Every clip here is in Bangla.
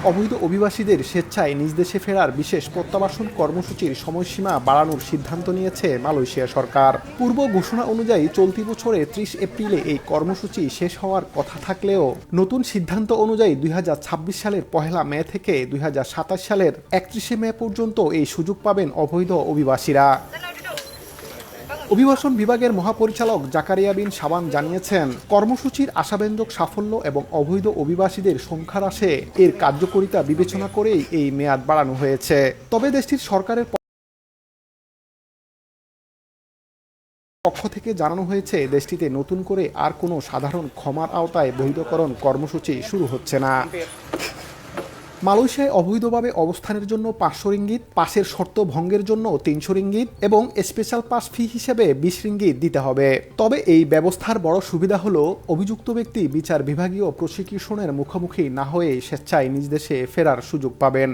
অবৈধ অভিবাসীদের স্বেচ্ছায় নিজ দেশে ফেরার বিশেষ প্রত্যাবাসন কর্মসূচির সময়সীমা বাড়ানোর সিদ্ধান্ত নিয়েছে মালয়েশিয়া সরকার। পূর্ব ঘোষণা অনুযায়ী চলতি বছরের ৩০ এপ্রিলে এই কর্মসূচি শেষ হওয়ার কথা থাকলেও নতুন সিদ্ধান্ত অনুযায়ী ২০২৬ সালের ১ মে থেকে ২০২৭ সালের ৩১ মে পর্যন্ত এই সুযোগ পাবেন অবৈধ অভিবাসীরা। অভিবাসন বিভাগের মহাপরিচালক জাকারিয়া বিন শাবান জানিয়েছেন, কর্মসূচির আশাব্যঞ্জক সাফল্য এবং অবৈধ অভিবাসীদের সংখ্যা হ্রাসে এর কার্যকারিতা বিবেচনা করেই এই মেয়াদ বাড়ানো হয়েছে। তবে দেশটির সরকারের পক্ষ থেকে জানানো হয়েছে, দেশটিতে নতুন করে আর কোনো সাধারণ ক্ষমার আওতায় বৈধকরণ কর্মসূচি শুরু হচ্ছে না। মালয়েশিয়ায় অবৈধভাবে অবস্থানের জন্য ৫০০ রিঙ্গিত, পাসের শর্ত ভঙ্গের জন্য ৩০০ রিঙ্গিত এবং স্পেশাল পাস ফি হিসেবে ২০ রিঙ্গিত দিতে হবে। তবে এই ব্যবস্থার বড় সুবিধা হলো, অভিযুক্ত ব্যক্তি বিচার বিভাগীয় প্রসিকিউশনের মুখোমুখি না হয়ে স্বেচ্ছায় নিজ দেশে ফেরার সুযোগ পাবেন।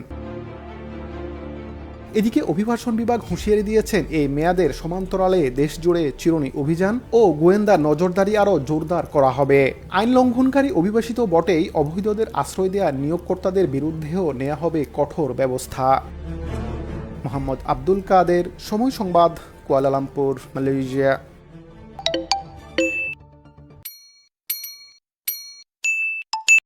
এদিকে অভিবাসন বিভাগ হুঁশিয়ারি দিয়েছেন, এই মেয়াদের সমান্তরালে দেশজুড়ে চিরুনি অভিযান ও গোয়েন্দা নজরদারি আরও জোরদার করা হবে। আইন লঙ্ঘনকারী অভিবাসী তো বটেই, অবৈধদের আশ্রয় দেওয়া নিয়োগকর্তাদের বিরুদ্ধেও নেওয়া হবে কঠোর ব্যবস্থা। মোহাম্মদ আব্দুল কাদের, সময় সংবাদ, কুয়ালালামপুর, মালয়েশিয়া।